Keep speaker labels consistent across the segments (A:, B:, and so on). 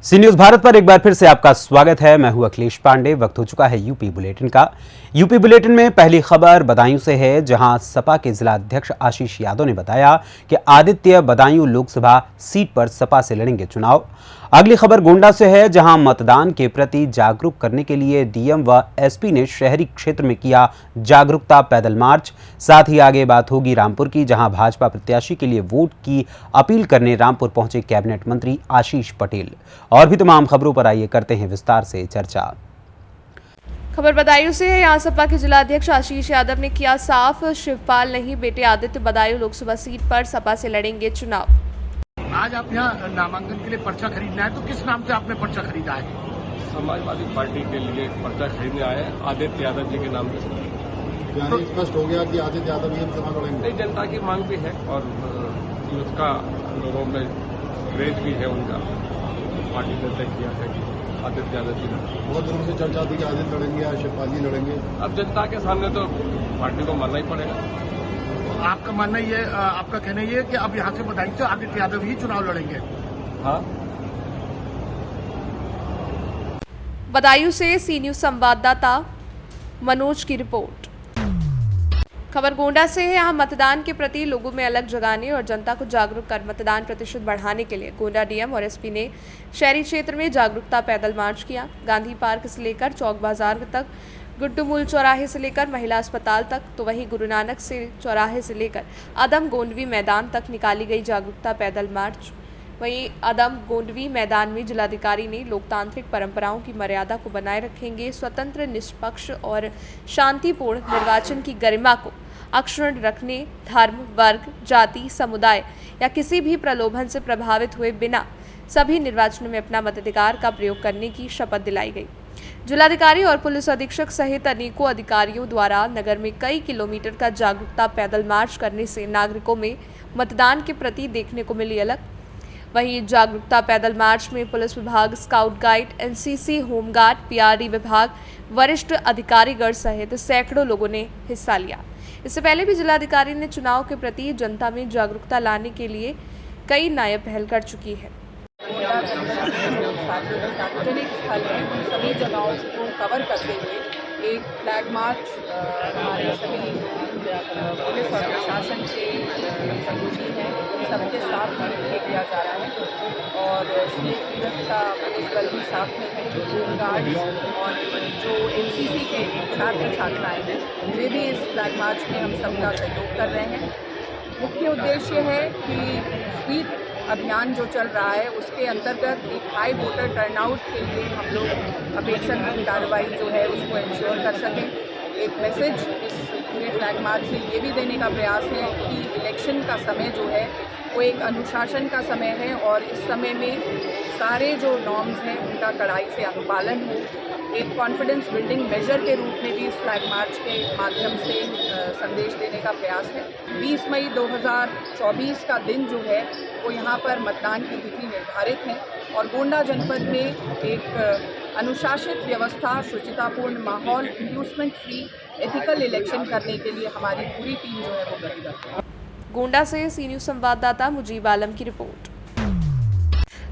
A: सी news Bharat पर एक बार फिर से आपका स्वागत है। मैं हूं अखिलेश पांडे। वक्त हो चुका है यूपी बुलेटिन का। यूपी बुलेटिन में पहली खबर बदायूं से है, जहां सपा के जिला अध्यक्ष आशीष यादव ने बताया कि आदित्य बदायूं लोकसभा सीट पर सपा से लड़ेंगे चुनाव। अगली खबर गोंडा से है, जहां मतदान के प्रति जागरूक करने के लिए डीएम व एसपी ने शहरी क्षेत्र में किया जागरूकता पैदल मार्च। साथ ही आगे बात होगी रामपुर की, जहां भाजपा प्रत्याशी के लिए वोट की अपील करने रामपुर पहुंचे कैबिनेट मंत्री आशीष पटेल। और भी तमाम खबरों पर आइए करते हैं विस्तार से चर्चा।
B: खबर बदायूं से है। यहाँ सपा के जिला अध्यक्ष आशीष यादव ने किया साफ, शिवपाल नहीं बेटे आदित्य बदायूं लोकसभा सीट पर सपा से लड़ेंगे चुनाव।
C: आज आप यहाँ नामांकन के लिए पर्चा खरीदना है, तो किस नाम से आपने पर्चा खरीदा है?
D: समाजवादी पार्टी के लिए पर्चा खरीदने आए हैं आदित्य यादव जी के नाम से।
E: तो स्पष्ट हो गया कि आदित्य यादव ये सभा लड़ेंगे।
D: नहीं, जनता की मांग भी है और उसका लोगों में क्रेज भी है उनका। पार्टी ने तय किया है कि आदित्य यादव जी
E: बहुत दिनों से चर्चा थी कि आदित्य लड़ेंगे या शिवपाल जी लड़ेंगे।
D: अब जनता के सामने तो पार्टी को मानना ही पड़ेगा।
C: आपका मानना ये, आपका कहना ये है कि अब यहाँ से बदायूं से आदित्य यादव ही चुनाव लड़ेंगे?
D: हाँ।
B: बदायूं से सी न्यूज संवाददाता मनोज की रिपोर्ट। खबर गोंडा से है। यहाँ मतदान के प्रति लोगों में अलग जगाने और जनता को जागरूक कर मतदान प्रतिशत बढ़ाने के लिए गोंडा डीएम और एसपी ने शहरी क्षेत्र में जागरूकता पैदल मार्च किया। गांधी पार्क से लेकर चौक बाजार तक, गुड्डू मूल चौराहे से लेकर महिला अस्पताल तक, तो वहीं गुरु नानक से चौराहे से लेकर आदम गोंडवी मैदान तक निकाली गई जागरूकता पैदल मार्च। वहीं आदम गोंडवी मैदान में जिलाधिकारी ने लोकतांत्रिक परंपराओं की मर्यादा को बनाए रखेंगे, स्वतंत्र, निष्पक्ष और शांतिपूर्ण निर्वाचन की गरिमा को अक्षुण्ण रखने, धर्म, वर्ग, जाति, समुदाय या किसी भी प्रलोभन से प्रभावित हुए बिना सभी निर्वाचनों में अपना मताधिकार का प्रयोग करने की शपथ दिलाई गई। जिलाधिकारी और पुलिस अधीक्षक सहित अनेकों अधिकारियों द्वारा नगर में कई किलोमीटर का जागरूकता पैदल मार्च करने से नागरिकों में मतदान के प्रति देखने को मिली अलग। वहीं जागरूकता पैदल मार्च में पुलिस विभाग, scout guide, NCC, home guard, PRD विभाग, वरिष्ठ अधिकारीगण सहित सैकड़ों लोगों ने हिस्सा लिया। इससे पहले भी जिलाधिकारी ने चुनाव के प्रति जनता में जागरूकता लाने के लिए कई नए पहल कर चुकी है।
F: सार्वजनिक स्थल है, उन सभी जगहों को कवर करते हुए एक फ्लैग मार्च हमारे सभी पुलिस और प्रशासन के सहयोगी हैं, सबके साथ मिलकर किया जा रहा है। और सीएपीएफ का पुलिस बल भी साथ में है, होमगार्ड्स और जो एनसीसी के छात्र छात्राएं हैं, वे भी इस फ्लैग मार्च में हम सबका सहयोग कर रहे हैं। मुख्य उद्देश्य है कि स्वीप अभियान जो चल रहा है उसके अंतर्गत एक हाई वोटर टर्नआउट के लिए हम लोग अपेक्षित कार्रवाई जो है उसको इंश्योर कर सकें। एक मैसेज इस पूरे फ्लैग मार्च से ये भी देने का प्रयास है कि इलेक्शन का समय जो है वो एक अनुशासन का समय है और इस समय में सारे जो नॉर्म्स हैं उनका कड़ाई से अनुपालन हो। एक कॉन्फिडेंस बिल्डिंग मेजर के रूप में भी इस फ्लैग मार्च के माध्यम से संदेश देने का प्रयास है। 20 मई 2024 का दिन जो है वो यहाँ पर मतदान की तिथि निर्धारित है और गोंडा जनपद में एक अनुशासित व्यवस्था, शुचितापूर्ण माहौल, इंड्यूसमेंट फ्री, एथिकल इलेक्शन करने के लिए हमारी पूरी टीम जो है वो गठित है।
B: गोंडा से सी न्यूज संवाददाता मुजीब आलम की रिपोर्ट।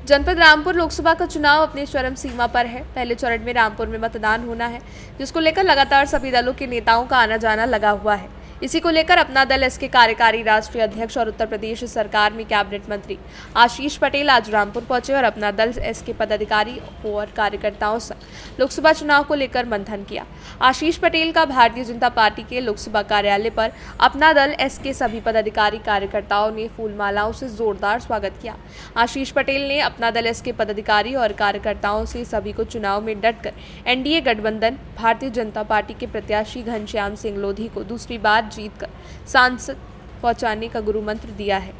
B: जनपद रामपुर लोकसभा का चुनाव अपनी चरम सीमा पर है। पहले चरण में रामपुर में मतदान होना है, जिसको लेकर लगातार सभी दलों के नेताओं का आना जाना लगा हुआ है। इसी को लेकर अपना दल एस के कार्यकारी राष्ट्रीय अध्यक्ष और उत्तर प्रदेश सरकार में कैबिनेट मंत्री आशीष पटेल आज रामपुर पहुंचे और अपना दल एस के पदाधिकारी और कार्यकर्ताओं से लोकसभा चुनाव को लेकर मंथन किया। आशीष पटेल का भारतीय जनता पार्टी के लोकसभा कार्यालय पर अपना दल एस के सभी पदाधिकारी कार्यकर्ताओं ने फूलमालाओं से जोरदार स्वागत किया। आशीष पटेल ने अपना दल एस के पदाधिकारी और कार्यकर्ताओं से सभी को चुनाव में डटकर एनडीए गठबंधन भारतीय जनता पार्टी के प्रत्याशी घनश्याम सिंह लोधी को दूसरी बार जीतकर सांसद पहुंचाने का गुरु मंत्र दिया है।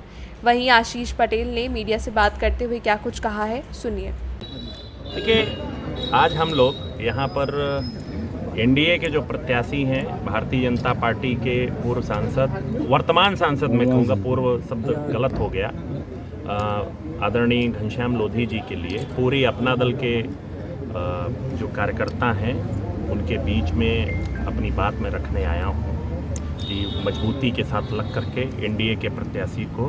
B: वहीं आशीष पटेल ने मीडिया से बात करते हुए क्या कुछ कहा है, सुनिए।
G: देखिए, आज हम लोग यहाँ पर एनडीए के जो प्रत्याशी हैं, भारतीय जनता पार्टी के पूर्व सांसद, वर्तमान सांसद मैं कहूँगा, पूर्व शब्द गलत हो गया, आदरणीय घनश्याम लोधी जी के लिए पूरी अपना दल के जो कार्यकर्ता हैं उनके बीच में अपनी बात में रखने आया हूँ कि मजबूती के साथ लग करके एनडीए के प्रत्याशी को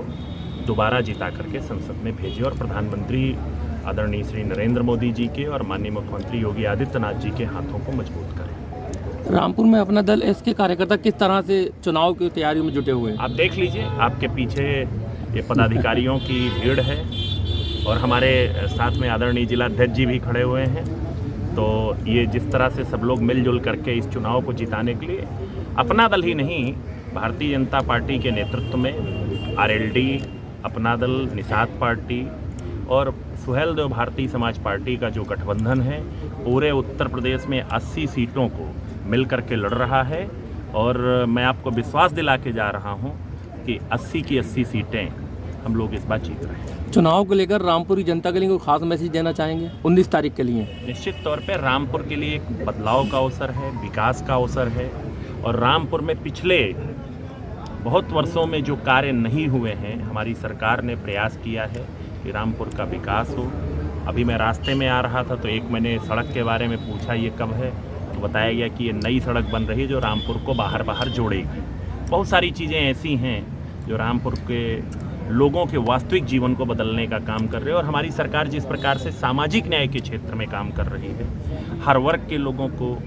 G: दोबारा जिता करके संसद में भेजे और प्रधानमंत्री आदरणीय श्री नरेंद्र मोदी जी के और माननीय मुख्यमंत्री योगी आदित्यनाथ जी के हाथों को मजबूत करें।
H: रामपुर में अपना दल एस के कार्यकर्ता किस तरह से चुनाव की तैयारियों में जुटे हुए हैं?
G: आप देख लीजिए, आपके पीछे ये पदाधिकारियों की भीड़ है और हमारे साथ में आदरणीय जिलाध्यक्ष जी भी खड़े हुए हैं। तो ये जिस तरह से सब लोग मिलजुल करके इस चुनाव को जिताने के लिए अपना दल ही नहीं, भारतीय जनता पार्टी के नेतृत्व में आरएलडी, अपना दल, निषाद पार्टी और सुहेलदेव भारतीय समाज पार्टी का जो गठबंधन है पूरे उत्तर प्रदेश में 80 सीटों को मिल करके लड़ रहा है। और मैं आपको विश्वास दिला के जा रहा हूं कि 80 की 80 सीटें हम लोग इस बार जीत रहे हैं।
H: चुनाव को लेकर रामपुरी जनता के लिए कोई खास मैसेज देना चाहेंगे 19 तारीख के लिए?
G: निश्चित तौर पे रामपुर के लिए एक बदलाव का अवसर है, विकास का अवसर है। और रामपुर में पिछले बहुत वर्षों में जो कार्य नहीं हुए हैं, हमारी सरकार ने प्रयास किया है कि रामपुर का विकास हो। अभी मैं रास्ते में आ रहा था तो एक मैंने सड़क के बारे में पूछा, ये कब है? तो बताया गया कि ये नई सड़क बन रही है जो रामपुर को बाहर जोड़ेगी। बहुत सारी चीज़ें ऐसी हैं जो रामपुर के लोगों के वास्तविक जीवन को बदलने का काम कर रहे हैं। और हमारी सरकार जिस प्रकार से सामाजिक न्याय के क्षेत्र में काम कर रही है, हर वर्ग के लोगों को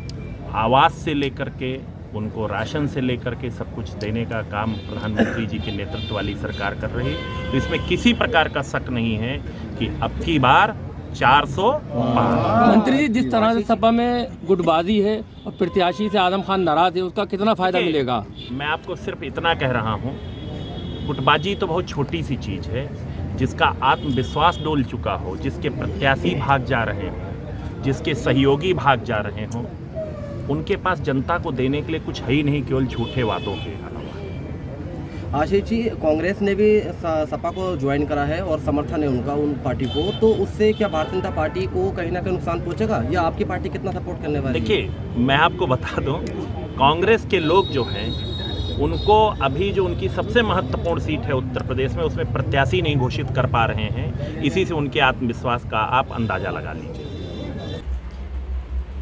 G: आवास से लेकर के उनको राशन से लेकर के सब कुछ देने का काम प्रधानमंत्री जी के नेतृत्व वाली सरकार कर रही है। तो इसमें किसी प्रकार का शक नहीं है कि अब की बार 400 पार।
H: मंत्री जी, जिस तरह से सपा में गुटबाजी है और प्रत्याशी से आजम खान नाराज है, उसका कितना फायदा मिलेगा?
G: मैं आपको सिर्फ इतना कह रहा हूँ, गुटबाजी तो बहुत छोटी सी चीज़ है। जिसका आत्मविश्वास डोल चुका हो, जिसके प्रत्याशी भाग जा रहे हों, जिसके सहयोगी भाग जा रहे हों, उनके पास जनता को देने के लिए कुछ है ही नहीं, केवल झूठे वादों के अलावा।
I: आशीष जी, कांग्रेस ने भी सपा को ज्वाइन करा है और समर्थन है उनका उन पार्टी को, तो उससे क्या भारतीय जनता पार्टी को कहीं ना कहीं नुकसान पहुंचेगा या आपकी पार्टी कितना सपोर्ट करने वाली है?
G: देखिए, मैं आपको बता दूं, कांग्रेस के लोग जो हैं उनको अभी जो उनकी सबसे महत्वपूर्ण सीट है उत्तर प्रदेश में, उसमें प्रत्याशी नहीं घोषित कर पा रहे हैं। इसी से उनके आत्मविश्वास का आप अंदाजा लगा लीजिए।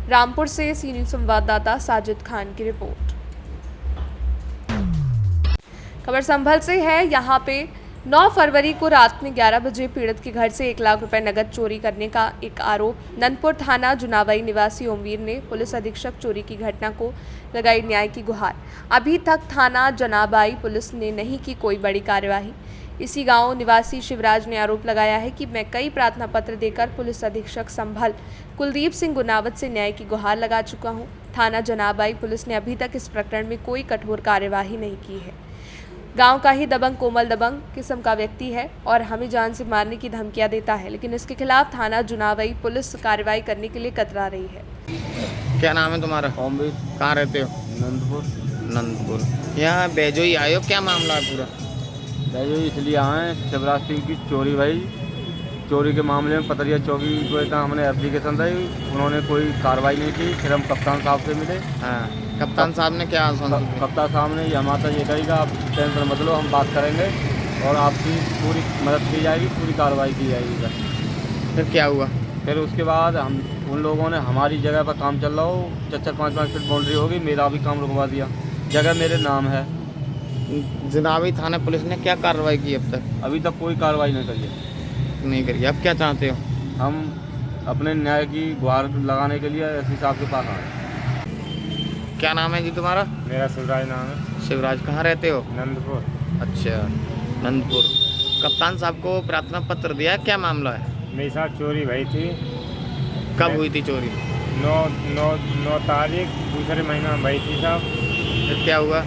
B: रामपुर से सी न्यूज़ संवाददाता साजिद खान की रिपोर्ट। खबर संभल से है। यहाँ पे 9 फरवरी को रात में 11 बजे पीड़ित के घर से 1 लाख रुपए नकद चोरी करने का एक आरोप नंदपुर थाना जुनावई निवासी ओमवीर ने पुलिस अधीक्षक चोरी की घटना को लगाई न्याय की गुहार। अभी तक थाना जनाबाई पुलिस ने नहीं की कोई बड़ी कार्यवाही। इसी गांव निवासी शिवराज ने आरोप लगाया है कि मैं कई प्रार्थना पत्र देकर पुलिस अधीक्षक संभल कुलदीप सिंह गुनावत से न्याय की गुहार लगा चुका हूं। थाना जनाबाई पुलिस ने अभी तक इस प्रकरण में कोई कठोर कार्यवाही नहीं की है। गांव का ही दबंग कोमल दबंग किस्म का व्यक्ति है और हमें जान से मारने की धमकियां देता है, लेकिन इसके खिलाफ थाना जुनावई पुलिस कार्रवाई करने के लिए कतरा रही है।
J: क्या नाम है तुम्हारा? कहाँ रहते हो? नंदपुर। यहाँ बेजोई आए हो, क्या मामला है पूरा?
K: बेजोई इसलिए आए, शिवराज सिंह की चोरी भाई, चोरी के मामले में पतरिया चौकी को का हमने एप्लीकेशन दी, उन्होंने कोई कार्रवाई नहीं की। फिर हम कप्तान साहब से मिले।
J: हाँ, कप्तान साहब ने क्या आश्वासन?
K: कप्तान साहब ने हमारा ये कहेगा, आप टेंशन मत लो, हम बात करेंगे और आपकी पूरी मदद की जाएगी, पूरी कार्रवाई की जाएगी सर।
J: फिर क्या हुआ?
K: फिर उसके बाद हम उन लोगों ने हमारी जगह पर काम चल रहा हो, 4-5 फीट बाउंड्री होगी, मेरा भी काम रुकवा दिया। जगह मेरे नाम है।
J: जनाबी थाना पुलिस ने क्या कार्रवाई की अब तक?
K: अभी तक कोई कार्रवाई नहीं करी।
J: अब क्या चाहते हो?
K: हम अपने न्याय की गुहार लगाने के लिए एसपी साहब के पास आए।
J: क्या नाम है जी तुम्हारा?
K: मेरा शिवराज नाम है।
J: शिवराज, कहाँ रहते हो?
K: नंदपुर।
J: अच्छा, नंदपुर। कप्तान साहब को प्रार्थना पत्र दिया, क्या मामला है?
K: मेरे साथ चोरी भई थी।
J: कब हुई थी चोरी?
K: 9 तारीख दूसरे महीना में भई थी साहब।
J: फिर क्या हुआ?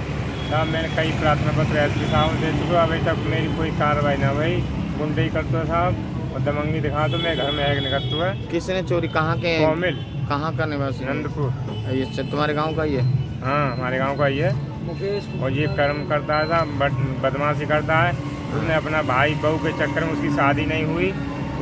K: साहब मैंने कई प्रार्थना पत्र एसपी साहब दे चुका, अभी तक मेरी कोई कार्रवाई ना हुई। गुंडे करते हो साहब और दमंगी दिखा दो, मैं घर में एक निकलता हुआ।
J: किसने चोरी? कहाँ के?
K: कोमिल।
J: कहाँ का निवासी?
K: नंदपुर।
J: ये तुम्हारे गांव का ही है?
K: हाँ, हमारे गांव का ही है। और ये कर्म करता है साहब, बदमाशी करता है। उसने अपना भाई बहू के चक्कर में, उसकी शादी नहीं हुई,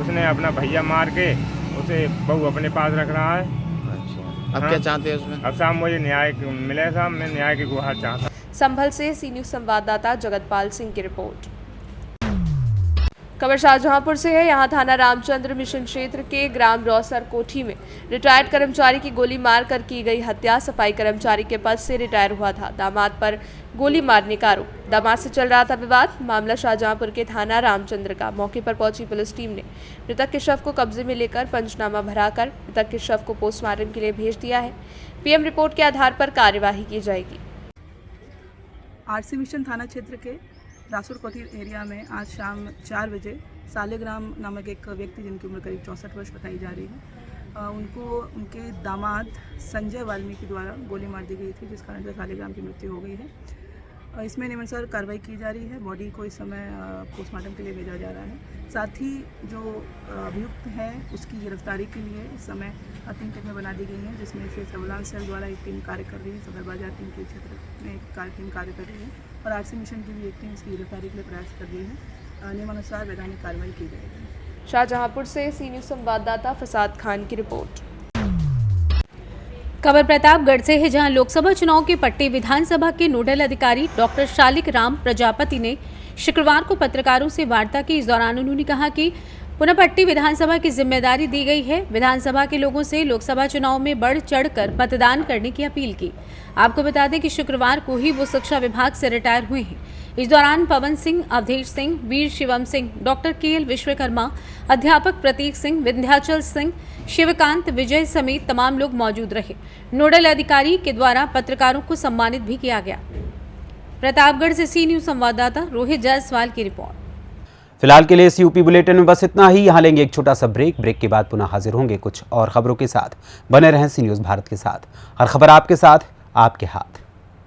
K: उसने अपना भैया मार के उसे बहू अपने पास रख रहा है।
J: अच्छा, अब क्या चाहते हैं उसमें?
K: अब साहब मुझे न्याय मिले साहब, मैं न्याय की गुहार चाहता।
B: संभल से सी न्यूज़ संवाददाता जगतपाल सिंह की रिपोर्ट। खबर शाहजहांपुर से है। यहां थाना रामचंद्र मिशन क्षेत्र के ग्राम रौसर कोठी में रिटायर्ड कर्मचारी की गोली मारकर की गई हत्या। सफाई कर्मचारी के पद से रिटायर हुआ था। दामाद पर गोली मारने का आरोप। दामाद से चल रहा था विवाद। मामला शाहजहांपुर के थाना रामचंद्र का। मौके पर पहुंची पुलिस टीम ने मृतक के शव को कब्जे में लेकर पंचनामा भराकर मृतक के शव को पोस्टमार्टम के लिए भेज दिया है। पीएम रिपोर्ट के आधार पर कार्यवाही की जाएगी।
F: आरसी मिशन थाना क्षेत्र के रासुर कोठी एरिया में आज शाम 4 बजे सालेग्राम नामक एक व्यक्ति जिनकी उम्र करीब 64 वर्ष बताई जा रही है, उनको उनके दामाद संजय वाल्मीकि द्वारा गोली मार दी गई थी, जिस कारण से सालेग्राम की मृत्यु हो गई है। इसमें नियमानुसार कार्रवाई की जा रही है। बॉडी को इस समय पोस्टमार्टम के लिए भेजा जा रहा है। साथ ही जो अभियुक्त है उसकी गिरफ्तारी के लिए इस समय 3 टीमें बना दी गई हैं, जिसमें से सर्विलांस सेल द्वारा एक टीम कार्य कर रही है, सदर बाजार टीम के क्षेत्र में एक टीम कार्य कर रही है और आरसी मिशन की भी एक टीम इसकी गिरफ्तारी के लिए प्रयास कर रही है। नियमानुसार वैधानिक कार्रवाई की जाएगी।
B: शाहजहांपुर से सी न्यूज़ संवाददाता फसाद खान की रिपोर्ट।
L: खबर प्रतापगढ़ से है, जहां लोकसभा चुनाव के पट्टी विधानसभा के नोडल अधिकारी डॉक्टर शालिक राम प्रजापति ने शुक्रवार को पत्रकारों से वार्ता की। इस दौरान उन्होंने कहा कि पुनःपट्टी विधानसभा की जिम्मेदारी दी गई है। विधानसभा के लोगों से लोकसभा चुनाव में बढ़ चढ़कर मतदान करने की अपील की। आपको बता दें कि शुक्रवार को ही वो शिक्षा विभाग से रिटायर हुए हैं। इस दौरान पवन सिंह, अवधेश सिंह, वीर शिवम सिंह, डॉक्टर KL विश्वकर्मा, अध्यापक प्रतीक सिंह, विंध्याचल सिंह, शिवकांत विजय समेत तमाम लोग मौजूद रहे। नोडल अधिकारी के द्वारा पत्रकारों को सम्मानित भी किया गया। प्रतापगढ़ से सी न्यूज़ संवाददाता रोहित जायसवाल की रिपोर्ट।
A: फिलहाल के लिए इस यूपी बुलेटिन में बस इतना ही। यहाँ लेंगे एक छोटा सा ब्रेक के बाद पुनः हाजिर होंगे कुछ और खबरों के साथ। बने रहें सी न्यूज़ भारत के साथ। हर खबर आपके साथ, आपके हाथ।